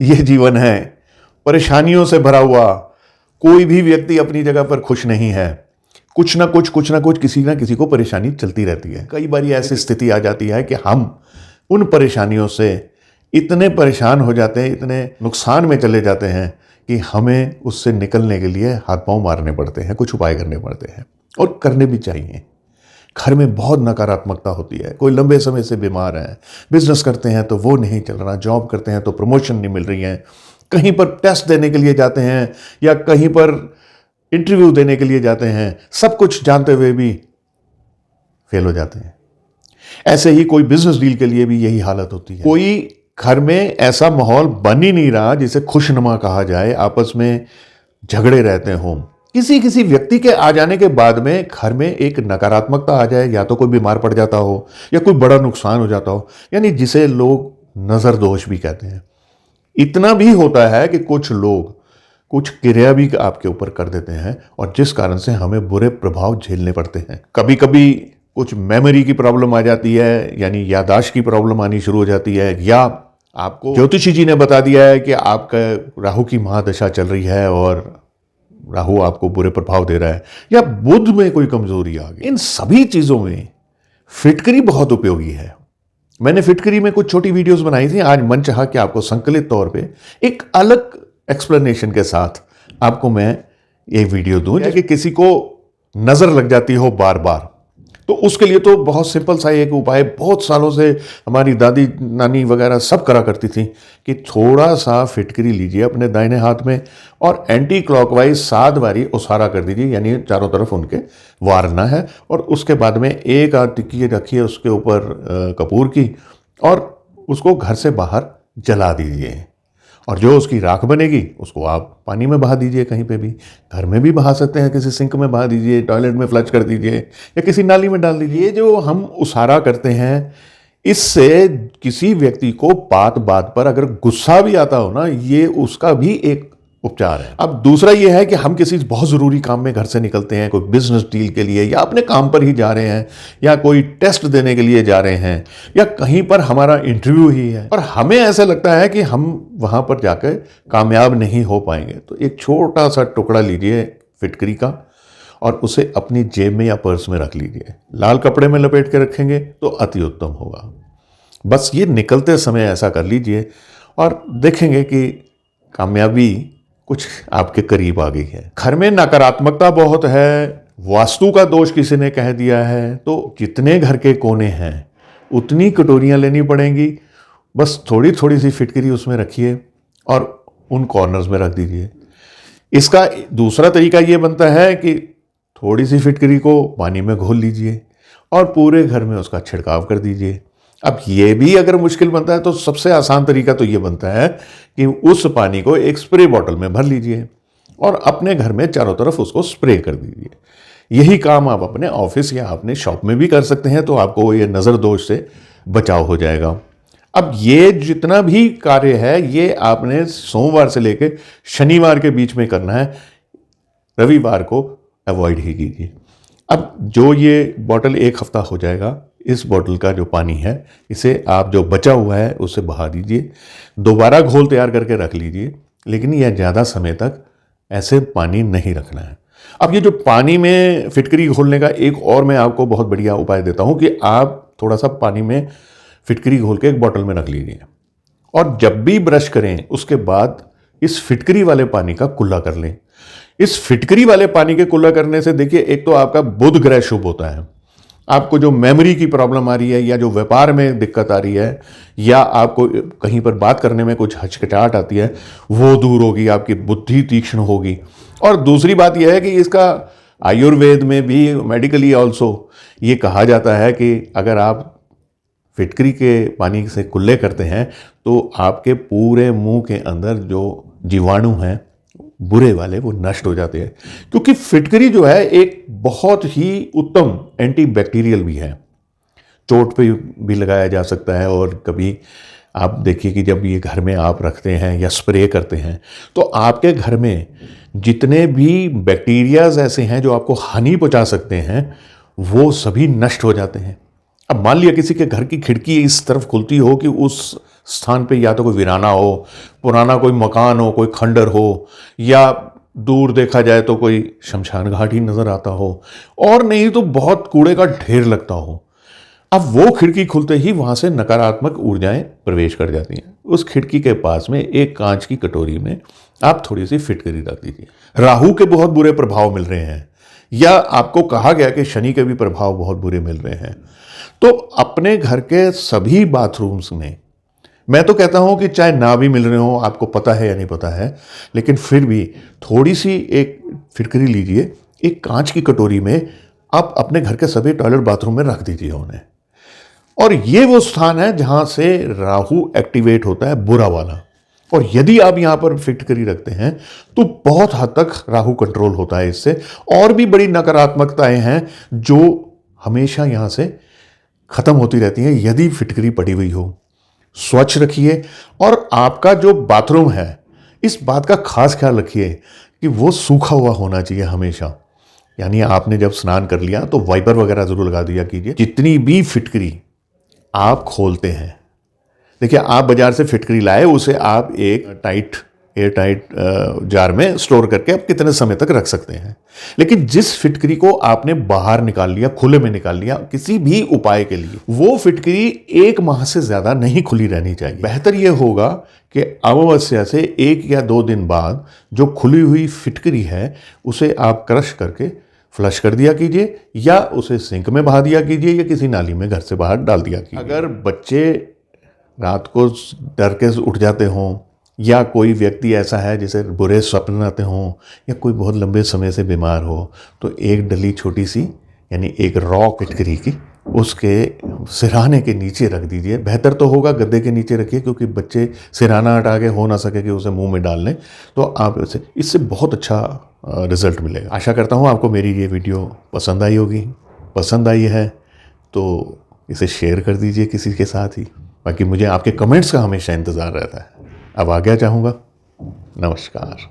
ये जीवन है, परेशानियों से भरा हुआ। कोई भी व्यक्ति अपनी जगह पर खुश नहीं है। कुछ ना कुछ किसी ना किसी को परेशानी चलती रहती है। कई बार ऐसी स्थिति आ जाती है कि हम उन परेशानियों से इतने परेशान हो जाते हैं, इतने नुकसान में चले जाते हैं कि हमें उससे निकलने के लिए हाथ पांव मारने पड़ते हैं, कुछ उपाय करने पड़ते हैं, और करने भी चाहिए। घर में बहुत नकारात्मकता होती है। कोई लंबे समय से बीमार है, बिजनेस करते हैं तो वो नहीं चल रहा, जॉब करते हैं तो प्रमोशन नहीं मिल रही है, कहीं पर टेस्ट देने के लिए जाते हैं या कहीं पर इंटरव्यू देने के लिए जाते हैं, सब कुछ जानते हुए भी फेल हो जाते हैं। ऐसे ही कोई बिजनेस डील के लिए भी यही हालत होती है। कोई घर में ऐसा माहौल बन ही नहीं रहा जिसे खुशनुमा कहा जाए, आपस में झगड़े रहते हों। किसी व्यक्ति के आ जाने के बाद में घर में एक नकारात्मकता आ जाए, या तो कोई बीमार पड़ जाता हो या कोई बड़ा नुकसान हो जाता हो, यानी जिसे लोग नजर दोष भी कहते हैं। इतना भी होता है कि कुछ लोग कुछ क्रिया भी आपके ऊपर कर देते हैं और जिस कारण से हमें बुरे प्रभाव झेलने पड़ते हैं। कभी कभी कुछ मेमोरी की प्रॉब्लम आ जाती है, यानी याददाश्त की प्रॉब्लम आनी शुरू हो जाती है, या आपको ज्योतिषी जी ने बता दिया है कि आपका राहु की महादशा चल रही है और राहु आपको बुरे प्रभाव दे रहा है, या बुध में कोई कमजोरी आ गई। इन सभी चीजों में फिटकरी बहुत उपयोगी है। मैंने फिटकरी में कुछ छोटी वीडियोस बनाई थी। आज मन चाहा कि आपको संकलित तौर पे एक अलग एक्सप्लेनेशन के साथ आपको मैं ये वीडियो दूं, कि किसी को नजर लग जाती हो बार बार, तो उसके लिए तो बहुत सिंपल सा एक उपाय बहुत सालों से हमारी दादी नानी वगैरह सब करा करती थी कि थोड़ा सा फिटकरी लीजिए अपने दाहिने हाथ में और एंटी क्लॉकवाइज 7 बारी उसारा कर दीजिए, यानी चारों तरफ उनके वारना है, और उसके बाद में एक आध टिक्की रखिए उसके ऊपर कपूर की, और उसको घर से बाहर जला दीजिए, और जो उसकी राख बनेगी उसको आप पानी में बहा दीजिए। कहीं पे भी, घर में भी बहा सकते हैं, किसी सिंक में बहा दीजिए, टॉयलेट में फ्लश कर दीजिए, या किसी नाली में डाल दीजिए। ये जो हम उसारा करते हैं, इससे किसी व्यक्ति को बात बात पर अगर गुस्सा भी आता हो ना, ये उसका भी एक उपचार है। अब दूसरा ये है कि हम किसी बहुत ज़रूरी काम में घर से निकलते हैं, कोई बिजनेस डील के लिए, या अपने काम पर ही जा रहे हैं, या कोई टेस्ट देने के लिए जा रहे हैं, या कहीं पर हमारा इंटरव्यू ही है और हमें ऐसा लगता है कि हम वहाँ पर जाकर कामयाब नहीं हो पाएंगे, तो एक छोटा सा टुकड़ा लीजिए फिटकरी का और उसे अपनी जेब में या पर्स में रख लीजिए। लाल कपड़े में लपेट के रखेंगे तो अति उत्तम होगा। बस ये निकलते समय ऐसा कर लीजिए और देखेंगे कि कामयाबी कुछ आपके करीब आ गई है। घर में नकारात्मकता बहुत है, वास्तु का दोष किसी ने कह दिया है, तो जितने घर के कोने हैं उतनी कटोरियां लेनी पड़ेंगी। बस थोड़ी थोड़ी सी फिटकरी उसमें रखिए और उन कॉर्नर्स में रख दीजिए। इसका दूसरा तरीका ये बनता है कि थोड़ी सी फिटकरी को पानी में घोल लीजिए और पूरे घर में उसका छिड़काव कर दीजिए। अब ये भी अगर मुश्किल बनता है तो सबसे आसान तरीका तो ये बनता है कि उस पानी को एक स्प्रे बॉटल में भर लीजिए और अपने घर में चारों तरफ उसको स्प्रे कर दीजिए। यही काम आप अपने ऑफिस या अपने शॉप में भी कर सकते हैं, तो आपको ये नज़र दोष से बचाव हो जाएगा। अब ये जितना भी कार्य है ये आपने सोमवार से लेकर शनिवार के बीच में करना है, रविवार को अवॉइड ही कीजिए। अब जो ये बॉटल 1 हफ्ता हो जाएगा, इस बॉटल का जो पानी है इसे आप जो बचा हुआ है उसे बहा दीजिए, दोबारा घोल तैयार करके रख लीजिए, लेकिन यह ज़्यादा समय तक ऐसे पानी नहीं रखना है। अब ये जो पानी में फिटकरी घोलने का एक और मैं आपको बहुत बढ़िया उपाय देता हूँ कि आप थोड़ा सा पानी में फिटकरी घोल के एक बॉटल में रख लीजिए और जब भी ब्रश करें उसके बाद इस फिटकरी वाले पानी का कुल्ला कर लें। इस फिटकरी वाले पानी के कुल्ला करने से देखिए, एक तो आपका बुध ग्रह शुभ होता है, आपको जो मेमोरी की प्रॉब्लम आ रही है या जो व्यापार में दिक्कत आ रही है या आपको कहीं पर बात करने में कुछ हिचकिचाहट आती है, वो दूर होगी, आपकी बुद्धि तीक्ष्ण होगी। और दूसरी बात यह है कि इसका आयुर्वेद में भी, मेडिकली ऑल्सो, ये कहा जाता है कि अगर आप फिटकरी के पानी से कुल्ले करते हैं तो आपके पूरे मुंह के अंदर जो जीवाणु हैं बुरे वाले वो नष्ट हो जाते हैं, क्योंकि फिटकरी जो है एक बहुत ही उत्तम एंटीबैक्टीरियल भी है। चोट पे भी लगाया जा सकता है और कभी आप देखिए कि जब ये घर में आप रखते हैं या स्प्रे करते हैं तो आपके घर में जितने भी बैक्टीरियाज ऐसे हैं जो आपको हानि पहुंचा सकते हैं वो सभी नष्ट हो जाते हैं। अब मान लिया किसी के घर की खिड़की इस तरफ खुलती हो कि उस स्थान पे या तो कोई वीराना हो, पुराना कोई मकान हो, कोई खंडर हो, या दूर देखा जाए तो कोई शमशान घाट ही नजर आता हो, और नहीं तो बहुत कूड़े का ढेर लगता हो। अब वो खिड़की खुलते ही वहां से नकारात्मक ऊर्जाएं प्रवेश कर जाती हैं। उस खिड़की के पास में एक कांच की कटोरी में आप थोड़ी सी फिटकरी रख दीजिए। राहु के बहुत बुरे प्रभाव मिल रहे हैं, या आपको कहा गया कि शनि के भी प्रभाव बहुत बुरे मिल रहे हैं, तो अपने घर के सभी बाथरूम्स में, मैं तो कहता हूं कि चाहे ना भी मिल रहे हो, आपको पता है या नहीं पता है, लेकिन फिर भी थोड़ी सी एक फिटकरी लीजिए, एक कांच की कटोरी में आप अपने घर के सभी टॉयलेट बाथरूम में रख दीजिए उन्हें। और ये वो स्थान है जहां से राहु एक्टिवेट होता है, बुरा वाला। और यदि आप यहां पर फिटकरी रखते हैं तो बहुत हद तक राहु कंट्रोल होता है इससे। और भी बड़ी नकारात्मकताएं हैं जो हमेशा यहां से खत्म होती रहती हैं यदि फिटकरी पड़ी हुई हो। स्वच्छ रखिए, और आपका जो बाथरूम है, इस बात का खास ख्याल रखिए कि वो सूखा हुआ होना चाहिए हमेशा। यानी आपने जब स्नान कर लिया तो वाइपर वगैरह जरूर लगा दिया कीजिए। जितनी भी फिटकरी आप खोलते हैं, देखिए आप बाजार से फिटकरी लाए, उसे आप एक एयर टाइट जार में स्टोर करके आप कितने समय तक रख सकते हैं। लेकिन जिस फिटकरी को आपने बाहर निकाल लिया, खुले में निकाल लिया किसी भी उपाय के लिए, वो फिटकरी 1 माह से ज्यादा नहीं खुली रहनी चाहिए। बेहतर यह होगा कि अमावस्या से 1 या 2 दिन बाद जो खुली हुई फिटकरी है उसे आप क्रश करके फ्लश कर दिया कीजिए, या उसे सिंक में बहा दिया कीजिए, या किसी नाली में घर से बाहर डाल दिया कीजिए। अगर बच्चे रात को डर के उठ जाते हों, या कोई व्यक्ति ऐसा है जिसे बुरे स्वप्न आते हों, या कोई बहुत लंबे समय से बीमार हो, तो एक डली छोटी सी, यानी एक रॉ फिटकरी की, उसके सिरहाने के नीचे रख दीजिए। बेहतर तो होगा गद्दे के नीचे रखिए, क्योंकि बच्चे सिरहाना हटा के हो ना सके कि उसे मुंह में डाल लें, तो आप इससे बहुत अच्छा रिजल्ट मिलेगा। आशा करता हूँ आपको मेरी ये वीडियो पसंद आई होगी। पसंद आई है तो इसे शेयर कर दीजिए किसी के साथ ही। बाकी मुझे आपके कमेंट्स का हमेशा इंतज़ार रहता है। अब आज्ञा चाहूँगा। नमस्कार।